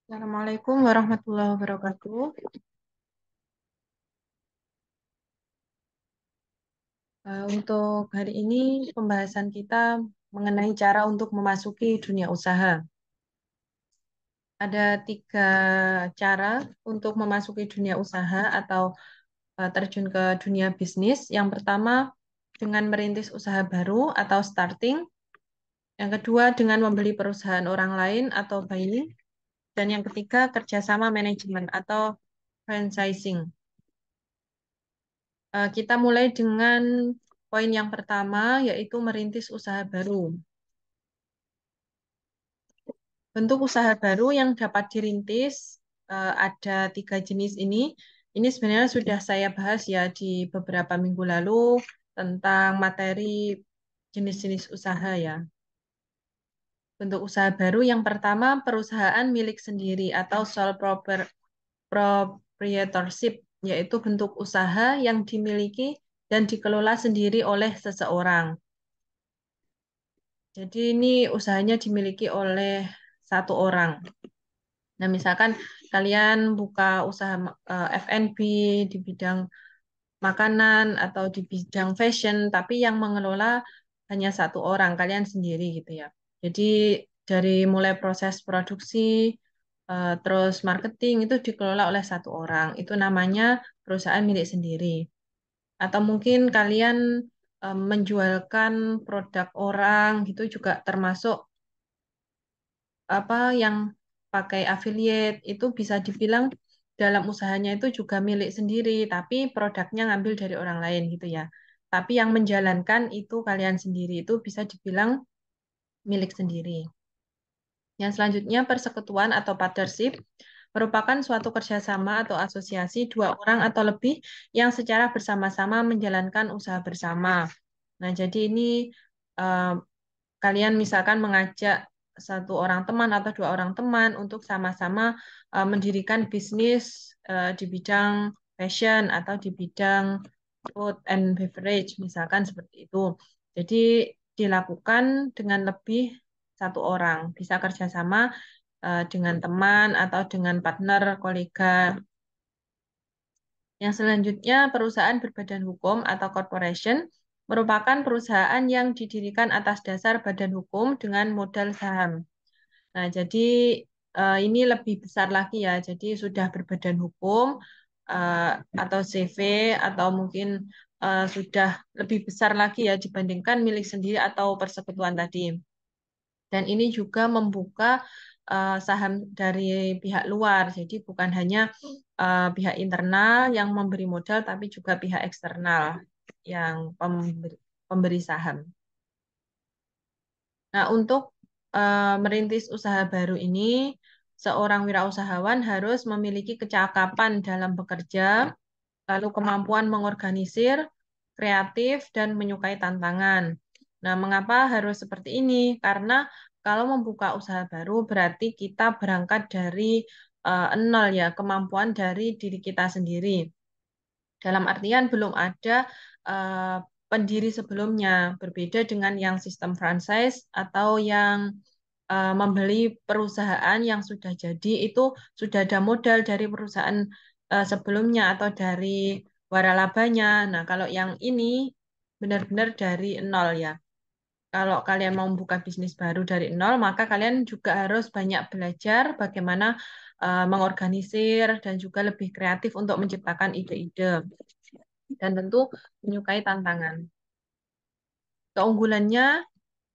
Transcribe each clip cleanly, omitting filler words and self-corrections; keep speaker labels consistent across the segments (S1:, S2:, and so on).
S1: Assalamualaikum warahmatullahi wabarakatuh. Untuk hari ini pembahasan kita mengenai cara untuk memasuki dunia usaha. Ada tiga cara untuk memasuki dunia usaha atau terjun ke dunia bisnis. Yang pertama dengan merintis usaha baru atau starting. Yang kedua dengan membeli perusahaan orang lain atau buying. Dan yang ketiga kerjasama manajemen atau franchising. Kita mulai dengan poin yang pertama, yaitu merintis usaha baru. Bentuk usaha baru yang dapat dirintis ada tiga jenis ini. Ini sebenarnya sudah saya bahas ya di beberapa minggu lalu tentang materi jenis-jenis usaha ya. Bentuk usaha baru yang pertama perusahaan milik sendiri atau proprietorship, yaitu bentuk usaha yang dimiliki dan dikelola sendiri oleh seseorang. Jadi ini usahanya dimiliki oleh satu orang. Nah, misalkan kalian buka usaha F&B di bidang makanan atau di bidang fashion, tapi yang mengelola hanya satu orang, kalian sendiri gitu ya. Jadi dari mulai proses produksi, terus marketing itu dikelola oleh satu orang. Itu namanya perusahaan milik sendiri. Atau mungkin kalian menjualkan produk orang gitu juga termasuk apa yang pakai affiliate itu bisa dibilang dalam usahanya itu juga milik sendiri, tapi produknya ngambil dari orang lain gitu ya. Tapi yang menjalankan itu kalian sendiri itu bisa dibilang milik sendiri. Yang selanjutnya persekutuan atau partnership merupakan suatu kerjasama atau asosiasi dua orang atau lebih yang secara bersama-sama menjalankan usaha bersama. Nah, jadi ini eh, kalian misalkan mengajak satu orang teman atau dua orang teman untuk sama-sama mendirikan bisnis di bidang fashion atau di bidang food and beverage, misalkan seperti itu. Jadi dilakukan dengan lebih satu orang, bisa kerjasama dengan teman atau dengan partner, kolega. Yang selanjutnya, perusahaan berbadan hukum atau corporation merupakan perusahaan yang didirikan atas dasar badan hukum dengan modal saham. Nah, jadi ini lebih besar lagi ya. Jadi sudah berbadan hukum eh, atau CV atau mungkin sudah lebih besar lagi ya dibandingkan milik sendiri atau persekutuan tadi. Dan ini juga membuka saham dari pihak luar. Jadi bukan hanya pihak internal yang memberi modal, tapi juga pihak eksternal yang pemberi saham. Nah, untuk merintis usaha baru ini, seorang wirausahawan harus memiliki kecakapan dalam bekerja, lalu kemampuan mengorganisir, kreatif, dan menyukai tantangan. Nah, mengapa harus seperti ini? Karena kalau membuka usaha baru berarti kita berangkat dari nol ya, kemampuan dari diri kita sendiri. Dalam artian belum ada eh, pendiri sebelumnya, berbeda dengan yang sistem franchise atau yang membeli perusahaan yang sudah jadi itu sudah ada modal dari perusahaan sebelumnya atau dari waralabanya. Nah, kalau yang ini benar-benar dari nol ya. Kalau kalian mau membuka bisnis baru dari nol, maka kalian juga harus banyak belajar bagaimana mengorganisir dan juga lebih kreatif untuk menciptakan ide-ide dan tentu menyukai tantangan. Keunggulannya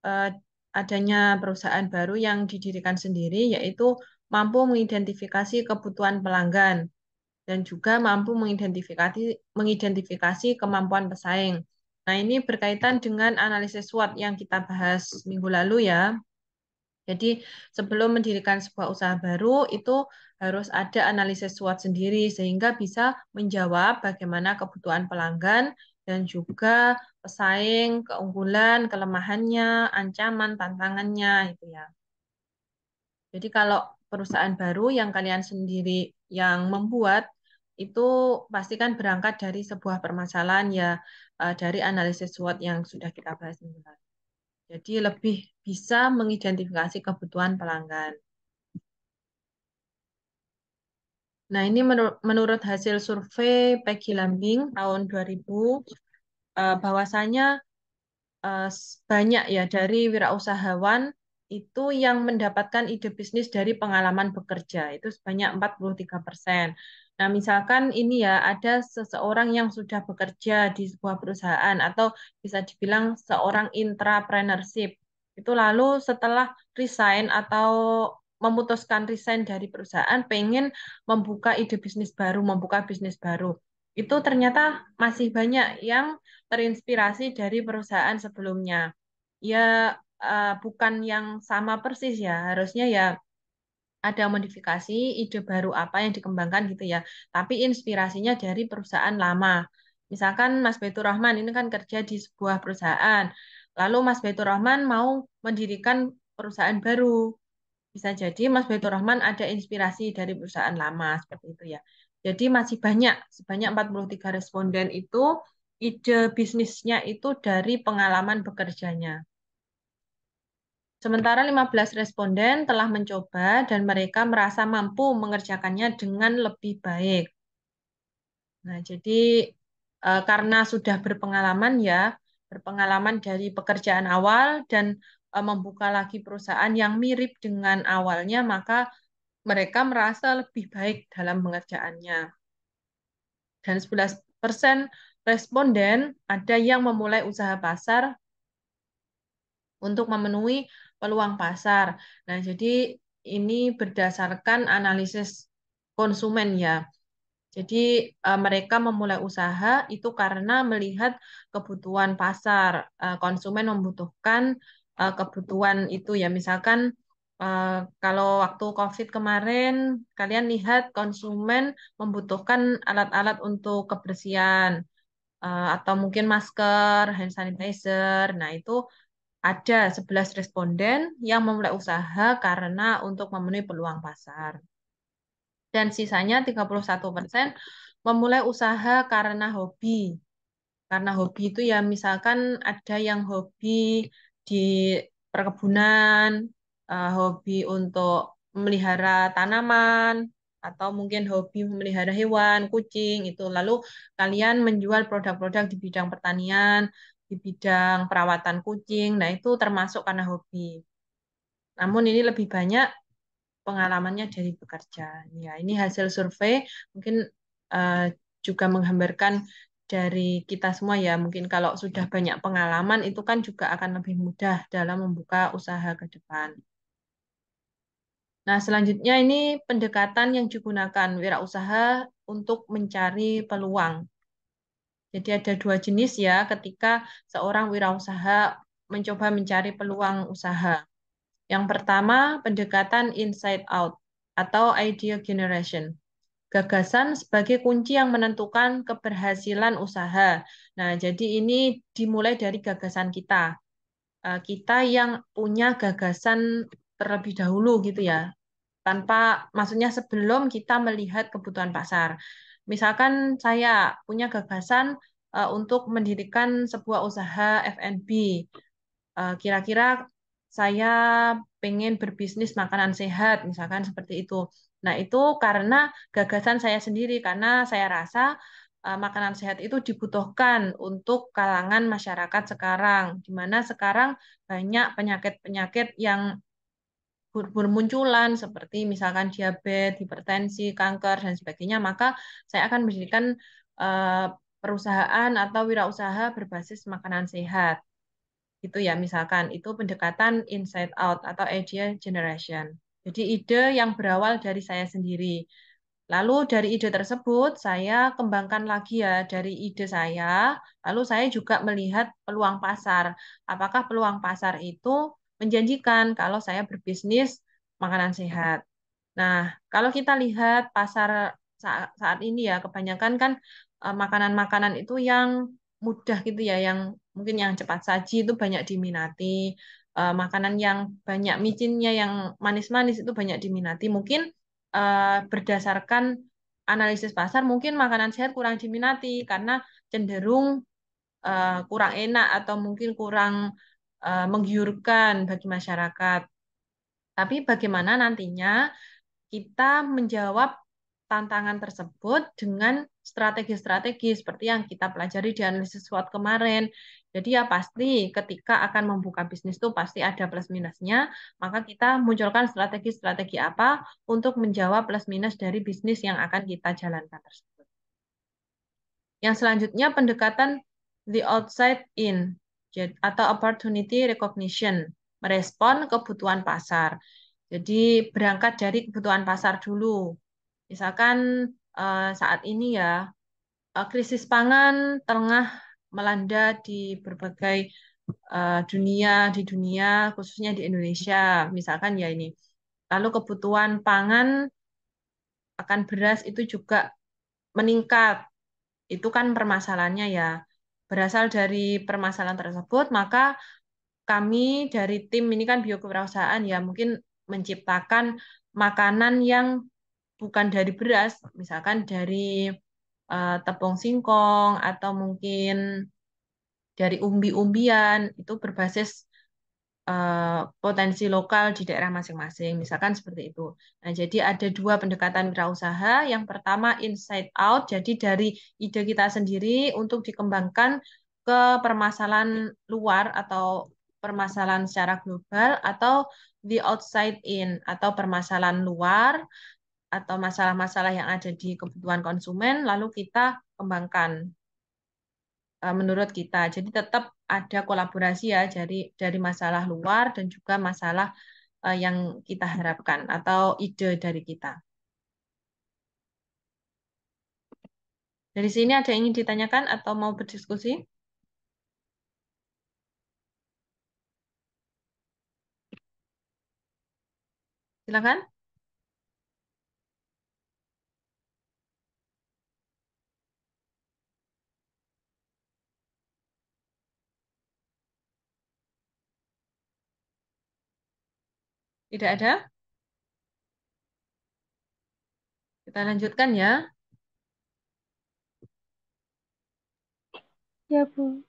S1: eh, adanya perusahaan baru yang didirikan sendiri, yaitu mampu mengidentifikasi kebutuhan pelanggan dan juga mampu mengidentifikasi kemampuan pesaing. Nah, ini berkaitan dengan analisis SWOT yang kita bahas minggu lalu ya. Jadi sebelum mendirikan sebuah usaha baru itu harus ada analisis SWOT sendiri sehingga bisa menjawab bagaimana kebutuhan pelanggan dan juga pesaing, keunggulan, kelemahannya, ancaman, tantangannya itu ya. Jadi kalau perusahaan baru yang kalian sendiri yang membuat itu pastikan berangkat dari sebuah permasalahan ya dari analisis SWOT yang sudah kita bahas minggu lalu. Jadi lebih bisa mengidentifikasi kebutuhan pelanggan. Nah, ini menurut hasil survei Peggy Lambing tahun 2000, bahwasanya banyak ya dari wirausahawan itu yang mendapatkan ide bisnis dari pengalaman bekerja. Itu sebanyak 43%. Nah, misalkan ini ya ada seseorang yang sudah bekerja di sebuah perusahaan atau bisa dibilang seorang intrapreneurship. Itu lalu setelah resign atau memutuskan resign dari perusahaan, pengen membuka ide bisnis baru, membuka bisnis baru. Itu ternyata masih banyak yang terinspirasi dari perusahaan sebelumnya. Ya, bukan yang sama persis ya, harusnya ya ada modifikasi, ide baru apa yang dikembangkan gitu ya. Tapi inspirasinya dari perusahaan lama. Misalkan Mas Baitur Rahman ini kan kerja di sebuah perusahaan. Lalu Mas Baitur Rahman mau mendirikan perusahaan baru. Bisa jadi Mas Baitur Rahman ada inspirasi dari perusahaan lama seperti itu ya. Jadi masih banyak, sebanyak 43 responden itu ide bisnisnya itu dari pengalaman bekerjanya. Sementara 15 responden telah mencoba dan mereka merasa mampu mengerjakannya dengan lebih baik. Nah, jadi karena sudah berpengalaman ya, berpengalaman dari pekerjaan awal dan membuka lagi perusahaan yang mirip dengan awalnya, maka mereka merasa lebih baik dalam pengerjaannya. Dan 11% responden ada yang memulai usaha pasar untuk memenuhi peluang pasar. Nah, jadi ini berdasarkan analisis konsumen ya. Jadi mereka memulai usaha itu karena melihat kebutuhan pasar. Konsumen membutuhkan kebutuhan itu ya. Misalkan kalau waktu COVID kemarin, kalian lihat konsumen membutuhkan alat-alat untuk kebersihan atau mungkin masker, hand sanitizer. Nah, itu ada 11 responden yang memulai usaha karena untuk memenuhi peluang pasar. Dan sisanya 31% memulai usaha karena hobi. Karena hobi itu ya misalkan ada yang hobi di perkebunan, hobi untuk memelihara tanaman, atau mungkin hobi memelihara hewan, kucing itu. Lalu kalian menjual produk-produk di bidang pertanian, di bidang perawatan kucing. Nah, itu termasuk karena hobi. Namun ini lebih banyak pengalamannya dari bekerja. Ya, ini hasil survei mungkin eh, juga menggambarkan dari kita semua ya. Mungkin kalau sudah banyak pengalaman itu kan juga akan lebih mudah dalam membuka usaha ke depan. Nah, selanjutnya ini pendekatan yang digunakan wirausaha untuk mencari peluang. Jadi ada dua jenis ya ketika seorang wirausaha mencoba mencari peluang usaha. Yang pertama, pendekatan inside out atau idea generation. Gagasan sebagai kunci yang menentukan keberhasilan usaha. Nah, jadi ini dimulai dari gagasan kita. Kita yang punya gagasan terlebih dahulu gitu ya. Tanpa, maksudnya sebelum kita melihat kebutuhan pasar. Misalkan saya punya gagasan untuk mendirikan sebuah usaha F&B. Kira-kira saya pengen berbisnis makanan sehat, misalkan seperti itu. Nah, itu karena gagasan saya sendiri, karena saya rasa makanan sehat itu dibutuhkan untuk kalangan masyarakat sekarang, di mana sekarang banyak penyakit-penyakit yang bermunculan, seperti misalkan diabetes, hipertensi, kanker, dan sebagainya, maka saya akan mendirikan eh, perusahaan atau wirausaha berbasis makanan sehat gitu ya, misalkan itu pendekatan inside out atau idea generation. Jadi ide yang berawal dari saya sendiri. Lalu dari ide tersebut saya kembangkan lagi ya dari ide saya. Lalu saya juga melihat peluang pasar. Apakah peluang pasar itu menjanjikan kalau saya berbisnis makanan sehat? Nah, kalau kita lihat pasar saat ini ya, kebanyakan kan makanan-makanan itu yang mudah gitu ya, yang mungkin yang cepat saji itu banyak diminati. Makanan yang banyak micinnya, yang manis-manis itu banyak diminati. Mungkin berdasarkan analisis pasar, mungkin makanan sehat kurang diminati karena cenderung kurang enak atau mungkin kurang menggiurkan bagi masyarakat. Tapi bagaimana nantinya kita menjawab tantangan tersebut dengan strategi-strategi seperti yang kita pelajari di analisis SWOT kemarin. Jadi ya pasti ketika akan membuka bisnis itu pasti ada plus minusnya, maka kita munculkan strategi-strategi apa untuk menjawab plus minus dari bisnis yang akan kita jalankan tersebut. Yang selanjutnya pendekatan the outside in atau opportunity recognition, merespon kebutuhan pasar. Jadi berangkat dari kebutuhan pasar dulu. Misalkan saat ini ya krisis pangan tengah melanda di berbagai di dunia khususnya di Indonesia. Misalkan ya ini. Lalu kebutuhan pangan akan beras itu juga meningkat. Itu kan permasalahannya ya. Berasal dari permasalahan tersebut, maka kami dari tim ini kan biokewirausahaan ya mungkin menciptakan makanan yang bukan dari beras, misalkan dari tepung singkong atau mungkin dari umbi-umbian itu berbasis potensi lokal di daerah masing-masing, misalkan seperti itu. Nah, jadi ada dua pendekatan wirausaha. Yang pertama inside out, jadi dari ide kita sendiri untuk dikembangkan ke permasalahan luar atau permasalahan secara global, atau the outside in atau permasalahan luar atau masalah-masalah yang ada di kebutuhan konsumen, lalu kita kembangkan menurut kita. Jadi tetap ada kolaborasi ya dari masalah luar dan juga masalah yang kita harapkan atau ide dari kita. Dari sini ada yang ingin ditanyakan atau mau berdiskusi? Silakan. Tidak ada? Kita lanjutkan ya.
S2: Ya, Bu.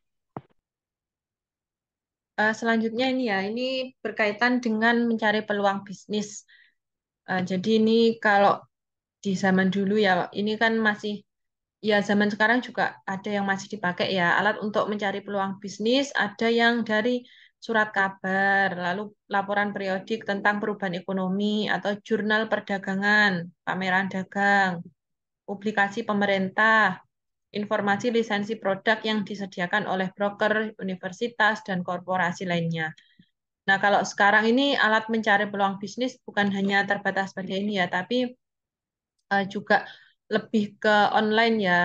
S1: Selanjutnya ini ya, ini berkaitan dengan mencari peluang bisnis. Jadi ini kalau di zaman dulu ya, ini kan masih ya zaman sekarang juga ada yang masih dipakai ya alat untuk mencari peluang bisnis, ada yang dari surat kabar, lalu laporan periodik tentang perubahan ekonomi atau jurnal perdagangan, pameran dagang, publikasi pemerintah, informasi lisensi produk yang disediakan oleh broker, universitas, dan korporasi lainnya. Nah, kalau sekarang ini alat mencari peluang bisnis bukan hanya terbatas pada ini ya, tapi juga lebih ke online ya.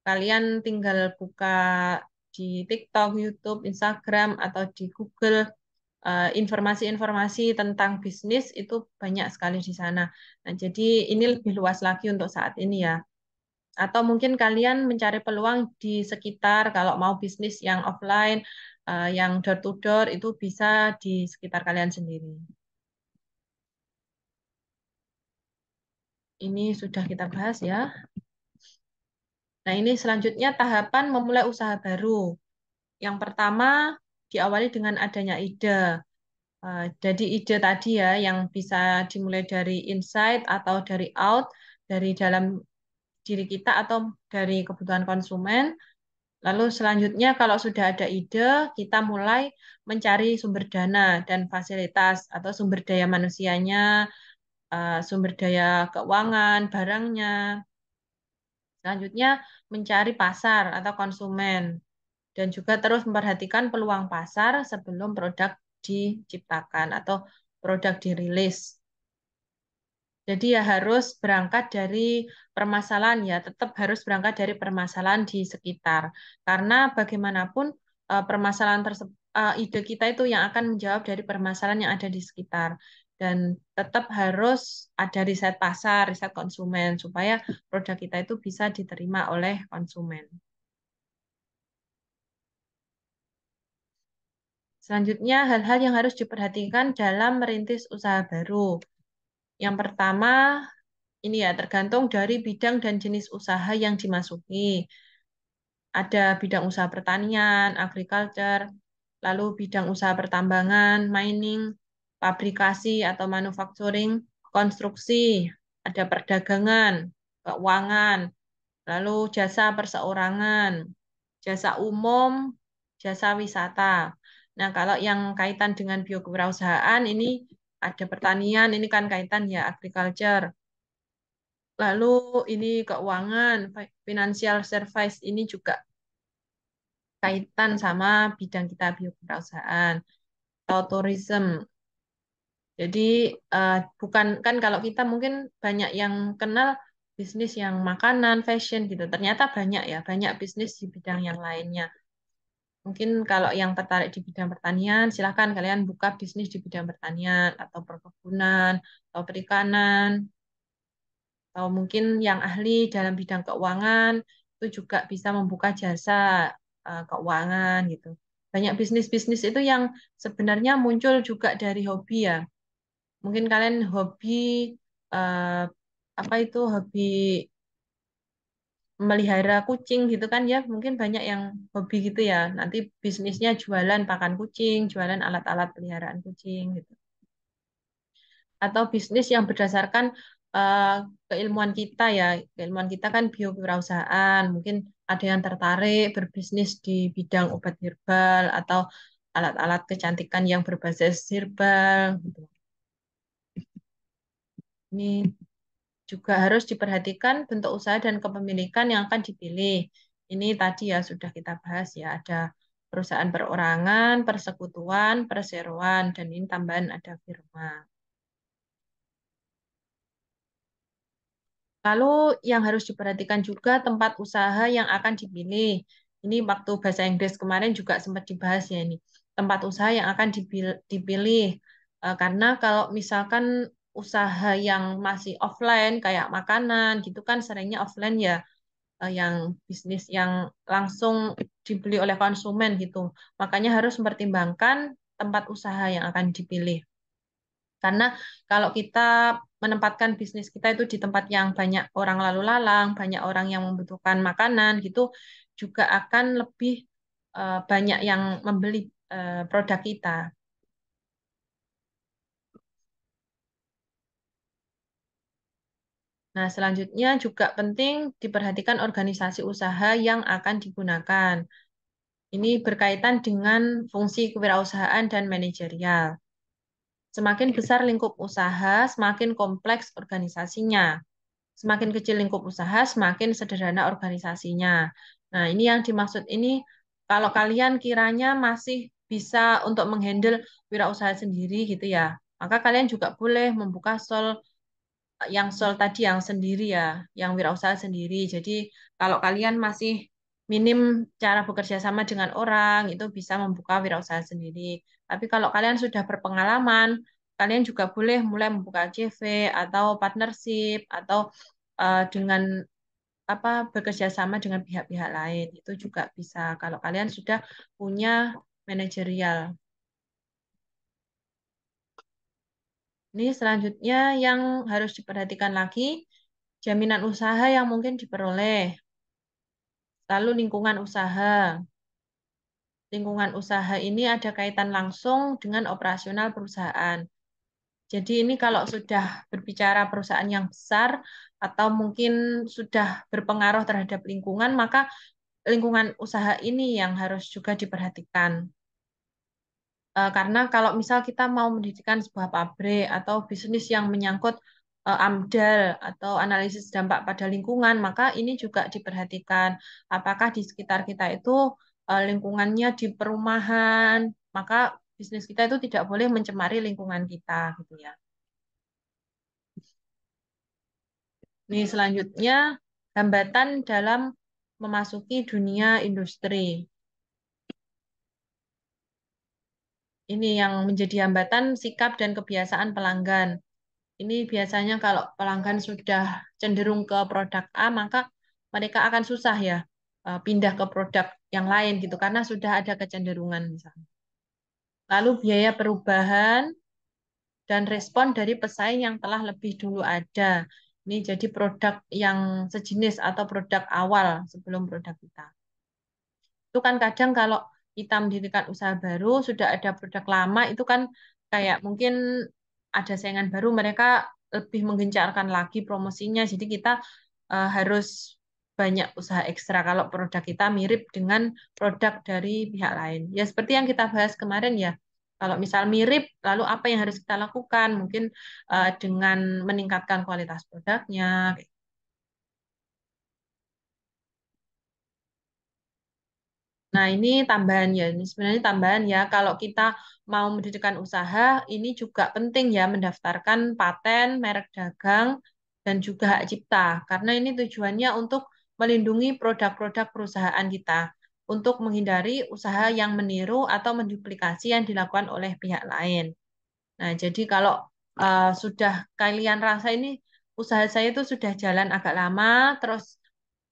S1: Kalian tinggal buka di TikTok, YouTube, Instagram, atau di Google informasi-informasi tentang bisnis itu banyak sekali di sana. Nah, jadi ini lebih luas lagi untuk saat ini ya. Atau mungkin kalian mencari peluang di sekitar kalau mau bisnis yang offline, yang door to door itu bisa di sekitar kalian sendiri. Ini sudah kita bahas ya. Nah, ini selanjutnya tahapan memulai usaha baru. Yang pertama, diawali dengan adanya ide. Jadi ide tadi ya, yang bisa dimulai dari inside atau dari out, dari dalam diri kita atau dari kebutuhan konsumen. Lalu selanjutnya kalau sudah ada ide, kita mulai mencari sumber dana dan fasilitas atau sumber daya manusianya, sumber daya keuangan, barangnya. Selanjutnya mencari pasar atau konsumen dan juga terus memperhatikan peluang pasar sebelum produk diciptakan atau produk dirilis. Jadi ya harus berangkat dari permasalahan ya, tetap harus berangkat dari permasalahan di sekitar. Karena bagaimanapun permasalahan tersebut, ide kita itu yang akan menjawab dari permasalahan yang ada di sekitar. Dan tetap harus ada riset pasar, riset konsumen, supaya produk kita itu bisa diterima oleh konsumen. Selanjutnya, hal-hal yang harus diperhatikan dalam merintis usaha baru. Yang pertama, ini ya tergantung dari bidang dan jenis usaha yang dimasuki. Ada bidang usaha pertanian, agriculture, lalu bidang usaha pertambangan, mining, pabrikasi atau manufacturing, konstruksi, ada perdagangan, keuangan, lalu jasa perseorangan, jasa umum, jasa wisata. Nah, kalau yang kaitan dengan biokewirausahaan ini ada pertanian, ini kan kaitan ya agriculture. Lalu ini keuangan, financial service ini juga kaitan sama bidang kita biokewirausahaan atau tourism. Jadi bukan kan kalau kita mungkin banyak yang kenal bisnis yang makanan, fashion gitu. Ternyata banyak ya, banyak bisnis di bidang yang lainnya. Mungkin kalau yang tertarik di bidang pertanian, silahkan kalian buka bisnis di bidang pertanian atau perkebunan atau perikanan. Atau mungkin yang ahli dalam bidang keuangan itu juga bisa membuka jasa keuangan gitu. Banyak bisnis-bisnis itu yang sebenarnya muncul juga dari hobi ya. Mungkin kalian hobi eh, apa itu hobi melihara kucing gitu kan ya. Mungkin banyak yang hobi gitu ya. Nanti bisnisnya jualan pakan kucing, jualan alat-alat peliharaan kucing gitu. Atau bisnis yang berdasarkan eh, keilmuan kita ya. Keilmuan kita kan biowirausahaan. Mungkin ada yang tertarik berbisnis di bidang obat herbal atau alat-alat kecantikan yang berbasis herbal gitu. Ini juga harus diperhatikan bentuk usaha dan kepemilikan yang akan dipilih. Ini tadi ya sudah kita bahas ya, ada perusahaan perorangan, persekutuan, perseroan, dan ini tambahan ada firma. Lalu yang harus diperhatikan juga tempat usaha yang akan dipilih. Ini waktu bahasa Inggris kemarin juga sempat dibahas ya ini. Tempat usaha yang akan dipilih. Karena kalau misalkan usaha yang masih offline kayak makanan gitu kan seringnya offline ya, yang bisnis yang langsung dibeli oleh konsumen gitu. Makanya harus mempertimbangkan tempat usaha yang akan dipilih. Karena kalau kita menempatkan bisnis kita itu di tempat yang banyak orang lalu lalang, banyak orang yang membutuhkan makanan gitu, juga akan lebih banyak yang membeli produk kita. Nah, selanjutnya juga penting diperhatikan organisasi usaha yang akan digunakan. Ini berkaitan dengan fungsi kewirausahaan dan manajerial. Semakin besar lingkup usaha, semakin kompleks organisasinya. Semakin kecil lingkup usaha, semakin sederhana organisasinya. Nah, ini yang dimaksud ini, kalau kalian kiranya masih bisa untuk menghandle wirausaha sendiri gitu ya, maka kalian juga boleh membuka sol tadi yang sendiri ya, yang wirausaha sendiri. Jadi kalau kalian masih minim cara bekerja sama dengan orang, itu bisa membuka wirausaha sendiri. Tapi kalau kalian sudah berpengalaman, kalian juga boleh mulai membuka CV atau partnership atau dengan apa bekerja sama dengan pihak-pihak lain. Itu juga bisa kalau kalian sudah punya manajerial. Ini selanjutnya yang harus diperhatikan lagi, jaminan usaha yang mungkin diperoleh. Lalu lingkungan usaha. Lingkungan usaha ini ada kaitan langsung dengan operasional perusahaan. Jadi ini kalau sudah berbicara perusahaan yang besar atau mungkin sudah berpengaruh terhadap lingkungan, maka lingkungan usaha ini yang harus juga diperhatikan. Karena kalau misal kita mau mendirikan sebuah pabrik atau bisnis yang menyangkut AMDAL atau analisis dampak pada lingkungan, maka ini juga diperhatikan. Apakah di sekitar kita itu lingkungannya di perumahan, maka bisnis kita itu tidak boleh mencemari lingkungan kita, gitu ya. Ini selanjutnya hambatan dalam memasuki dunia industri. Ini yang menjadi hambatan sikap dan kebiasaan pelanggan. Ini biasanya kalau pelanggan sudah cenderung ke produk A, maka mereka akan susah ya pindah ke produk yang lain gitu karena sudah ada kecenderungan misalnya. Lalu biaya perubahan dan respon dari pesaing yang telah lebih dulu ada. Ini jadi produk yang sejenis atau produk awal sebelum produk kita. Itu kan kadang kalau kita mendirikan usaha baru, sudah ada produk lama, itu kan kayak mungkin ada saingan baru, mereka lebih menggencarkan lagi promosinya. Jadi kita harus banyak usaha ekstra kalau produk kita mirip dengan produk dari pihak lain. Ya seperti yang kita bahas kemarin ya. Kalau misal mirip, lalu apa yang harus kita lakukan? Mungkin dengan meningkatkan kualitas produknya. Nah, ini tambahan ya. Ini sebenarnya tambahan ya. Kalau kita mau mendirikan usaha, ini juga penting ya mendaftarkan paten, merek dagang, dan juga hak cipta. Karena ini tujuannya untuk melindungi produk-produk perusahaan kita, untuk menghindari usaha yang meniru atau menduplikasi yang dilakukan oleh pihak lain. Nah, jadi kalau sudah kalian rasa ini usaha saya itu sudah jalan agak lama, terus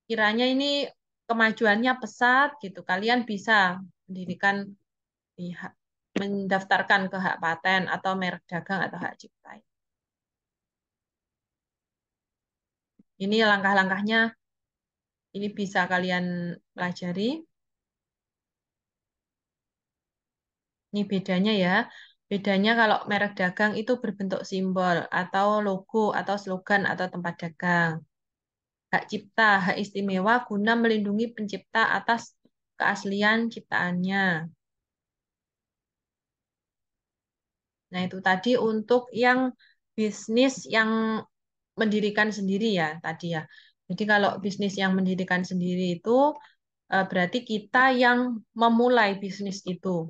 S1: kiranya ini kemajuannya pesat gitu. Kalian bisa mendirikan pihak mendaftarkan ke hak paten atau merek dagang atau hak cipta. Ini langkah-langkahnya ini bisa kalian pelajari. Ini bedanya ya. Bedanya kalau merek dagang itu berbentuk simbol atau logo atau slogan atau tempat dagang. Hak cipta, hak istimewa guna melindungi pencipta atas keaslian ciptaannya. Nah, itu tadi untuk yang bisnis yang mendirikan sendiri ya tadi ya. Jadi kalau bisnis yang mendirikan sendiri itu berarti kita yang memulai bisnis itu.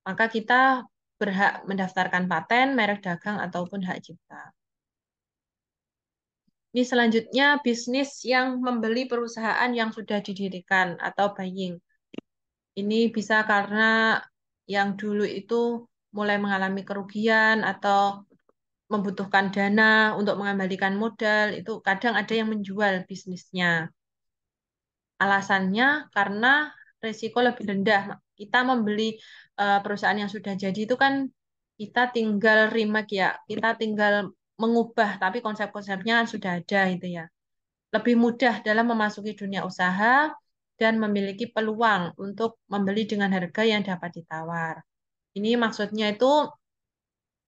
S1: Maka kita berhak mendaftarkan paten, merek dagang ataupun hak cipta. Ini selanjutnya bisnis yang membeli perusahaan yang sudah didirikan atau buying. Ini bisa karena yang dulu itu mulai mengalami kerugian atau membutuhkan dana untuk mengembalikan modal, itu kadang ada yang menjual bisnisnya. Alasannya karena resiko lebih rendah. Kita membeli perusahaan yang sudah jadi itu kan kita tinggal remake ya, kita tinggal mengubah, tapi konsep-konsepnya sudah ada itu ya. Lebih mudah dalam memasuki dunia usaha dan memiliki peluang untuk membeli dengan harga yang dapat ditawar. Ini maksudnya itu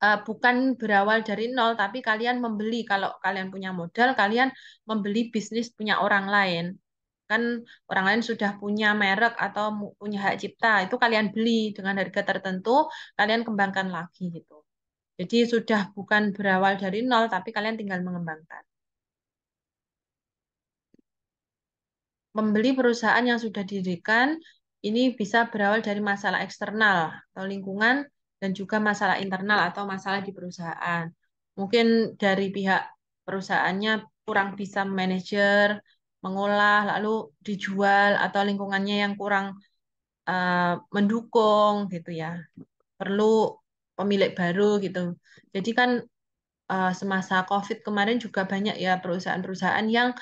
S1: bukan berawal dari nol, tapi kalian membeli. Kalau kalian punya modal, kalian membeli bisnis punya orang lain. Kan orang lain sudah punya merek atau punya hak cipta, itu kalian beli dengan harga tertentu, kalian kembangkan lagi gitu. Jadi sudah bukan berawal dari nol, tapi kalian tinggal mengembangkan. Membeli perusahaan yang sudah didirikan, ini bisa berawal dari masalah eksternal atau lingkungan dan juga masalah internal atau masalah di perusahaan. Mungkin dari pihak perusahaannya kurang bisa manajer, mengolah, lalu dijual atau lingkungannya yang kurang mendukung gitu ya. Perlu pemilik baru gitu. Jadi kan semasa COVID kemarin juga banyak ya perusahaan-perusahaan yang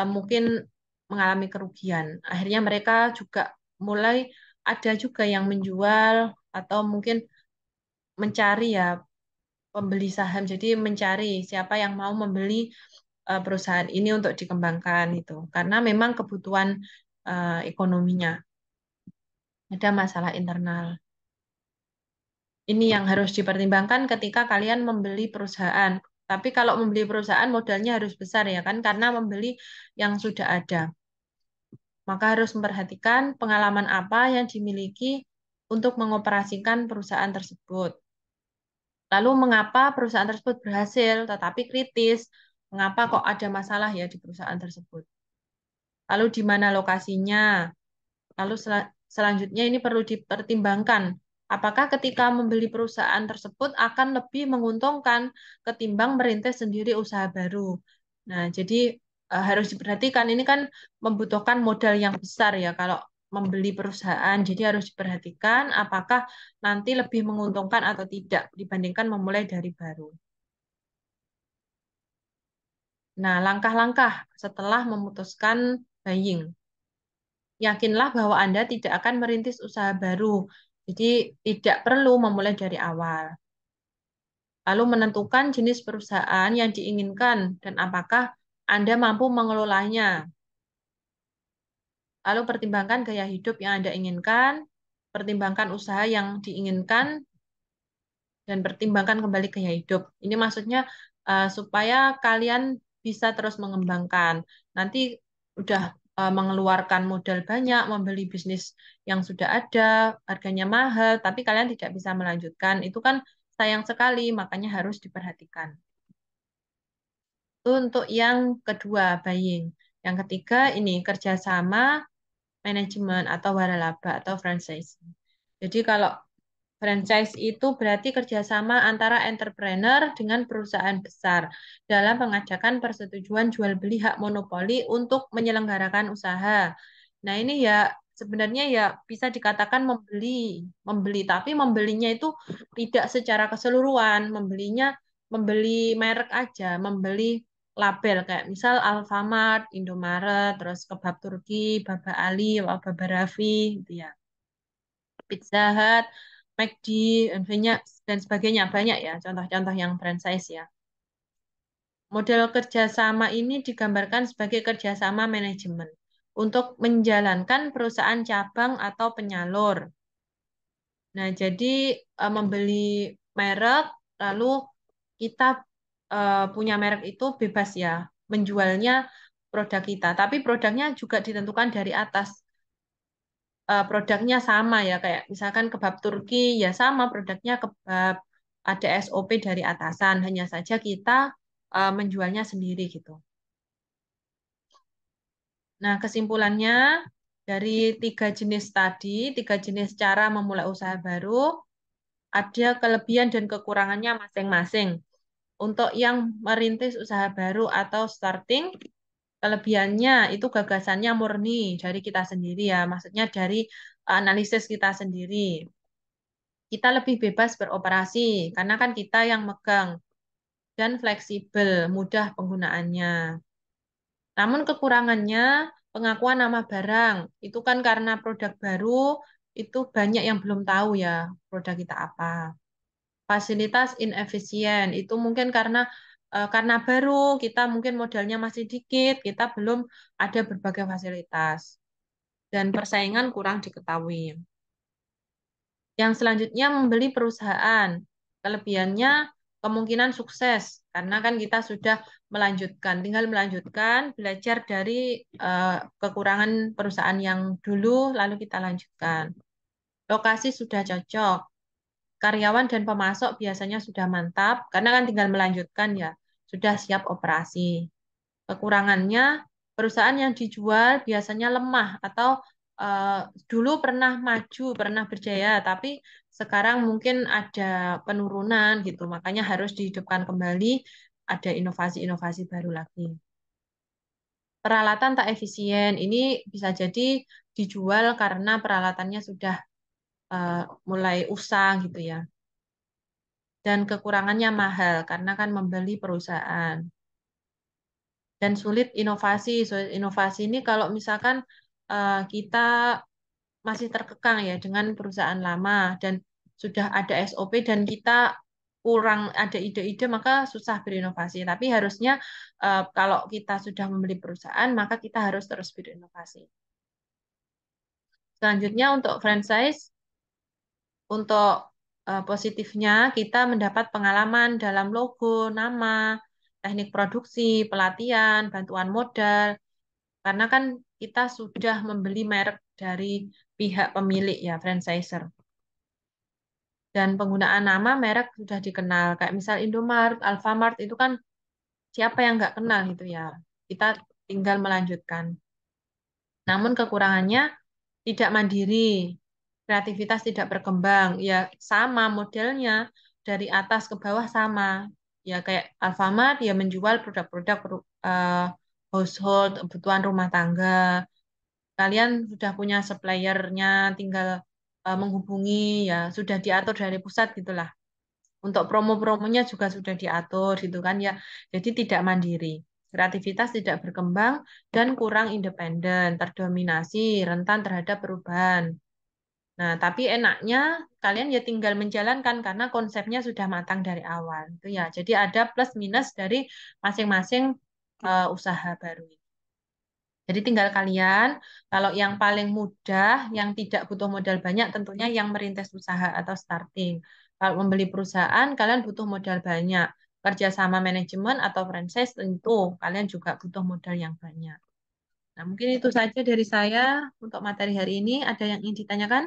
S1: mungkin mengalami kerugian. Akhirnya mereka juga mulai ada juga yang menjual atau mungkin mencari ya pembeli saham. Jadi mencari siapa yang mau membeli perusahaan ini untuk dikembangkan itu. Karena memang kebutuhan ekonominya ada masalah internal. Ini yang harus dipertimbangkan ketika kalian membeli perusahaan. Tapi kalau membeli perusahaan modalnya harus besar ya kan, karena membeli yang sudah ada. Maka harus memperhatikan pengalaman apa yang dimiliki untuk mengoperasikan perusahaan tersebut. Lalu mengapa perusahaan tersebut berhasil tetapi kritis? Mengapa kok ada masalah ya di perusahaan tersebut? Lalu di mana lokasinya? Lalu selanjutnya ini perlu dipertimbangkan. Apakah ketika membeli perusahaan tersebut akan lebih menguntungkan ketimbang merintis sendiri usaha baru? Nah, jadi harus diperhatikan. Ini kan membutuhkan modal yang besar ya kalau membeli perusahaan. Jadi harus diperhatikan apakah nanti lebih menguntungkan atau tidak dibandingkan memulai dari baru. Nah, langkah-langkah setelah memutuskan buying. Yakinlah bahwa Anda tidak akan merintis usaha baru. Jadi tidak perlu memulai dari awal. Lalu menentukan jenis perusahaan yang diinginkan dan apakah Anda mampu mengelolanya. Lalu pertimbangkan gaya hidup yang Anda inginkan, pertimbangkan usaha yang diinginkan, dan pertimbangkan kembali gaya hidup. Ini maksudnya supaya kalian bisa terus mengembangkan. Nanti udah mengeluarkan modal banyak, membeli bisnis yang sudah ada, harganya mahal, tapi kalian tidak bisa melanjutkan. Itu kan sayang sekali, makanya harus diperhatikan. Itu untuk yang kedua, buying. Yang ketiga, ini kerjasama manajemen atau waralaba atau franchise. Jadi kalau franchise itu berarti kerjasama antara entrepreneur dengan perusahaan besar dalam mengajukan persetujuan jual beli hak monopoli untuk menyelenggarakan usaha. Nah, ini ya sebenarnya ya bisa dikatakan membeli, tapi membelinya itu tidak secara keseluruhan, membeli merek aja, membeli label kayak misal Alfamart, Indomaret, terus Kebab Turki, Baba Ali, Baba Raffi gitu ya. Pizza Hut, McD, dan sebagainya. Banyak ya contoh-contoh yang franchise ya. Model kerjasama ini digambarkan sebagai kerjasama manajemen untuk menjalankan perusahaan cabang atau penyalur. Nah, jadi membeli merek, lalu kita punya merek itu bebas ya, menjualnya produk kita. Tapi produknya juga ditentukan dari atas. Produknya sama ya kayak misalkan kebab Turki ya sama produknya kebab ada SOP dari atasan hanya saja kita menjualnya sendiri gitu. Nah, kesimpulannya dari tiga jenis cara memulai usaha baru ada kelebihan dan kekurangannya masing-masing. Untuk yang merintis usaha baru atau starting, kelebihannya itu gagasannya murni dari kita sendiri ya, maksudnya dari analisis kita sendiri. Kita lebih bebas beroperasi karena kan kita yang megang dan fleksibel, mudah penggunaannya. Namun kekurangannya pengakuan nama barang. Itu kan karena produk baru itu banyak yang belum tahu ya produk kita apa. Fasilitas inefisien itu mungkin karena baru kita mungkin modalnya masih dikit, kita belum ada berbagai fasilitas dan persaingan kurang diketahui. Yang selanjutnya membeli perusahaan. Kelebihannya kemungkinan sukses karena kan kita sudah melanjutkan, tinggal melanjutkan, belajar dari kekurangan perusahaan yang dulu lalu kita lanjutkan. Lokasi sudah cocok. Karyawan dan pemasok biasanya sudah mantap karena kan tinggal melanjutkan ya, sudah siap operasi. Kekurangannya, perusahaan yang dijual biasanya lemah atau eh, dulu pernah maju, pernah berjaya, tapi sekarang mungkin ada penurunan gitu. Makanya harus dihidupkan kembali, ada inovasi-inovasi baru lagi. Peralatan tak efisien, ini bisa jadi dijual karena peralatannya sudah eh, mulai usang gitu ya. Dan kekurangannya mahal karena kan membeli perusahaan. Dan sulit inovasi. Sulit inovasi ini kalau misalkan kita masih terkekang ya dengan perusahaan lama dan sudah ada SOP dan kita kurang ada ide-ide maka susah berinovasi. Tapi harusnya kalau kita sudah membeli perusahaan maka kita harus terus berinovasi. Selanjutnya untuk franchise, untuk positifnya kita mendapat pengalaman dalam logo, nama, teknik produksi, pelatihan, bantuan modal, karena kan kita sudah membeli merek dari pihak pemilik ya, franchiser. Dan penggunaan nama merek sudah dikenal. Kayak misal Indomaret, Alfamart itu kan siapa yang nggak kenal gitu ya. Kita tinggal melanjutkan. Namun kekurangannya tidak mandiri, kreativitas tidak berkembang. Ya sama modelnya dari atas ke bawah sama. Ya kayak Alfamart ya menjual produk-produk household, kebutuhan rumah tangga. Kalian sudah punya suppliernya, tinggal menghubungi ya sudah diatur dari pusat gitulah. Untuk promo-promonya juga sudah diatur gitu kan ya. Jadi tidak mandiri. Kreativitas tidak berkembang dan kurang independen, terdominasi, rentan terhadap perubahan. Nah, tapi enaknya kalian ya tinggal menjalankan karena konsepnya sudah matang dari awal. Itu ya. Jadi ada plus minus dari masing-masing usaha baru. Jadi tinggal kalian, kalau yang paling mudah, yang tidak butuh modal banyak, tentunya yang merintis usaha atau starting. Kalau membeli perusahaan, kalian butuh modal banyak. kerja sama manajemen atau franchise, tentu kalian juga butuh modal yang banyak. Nah, mungkin itu saja dari saya untuk materi hari ini. Ada yang ingin ditanyakan?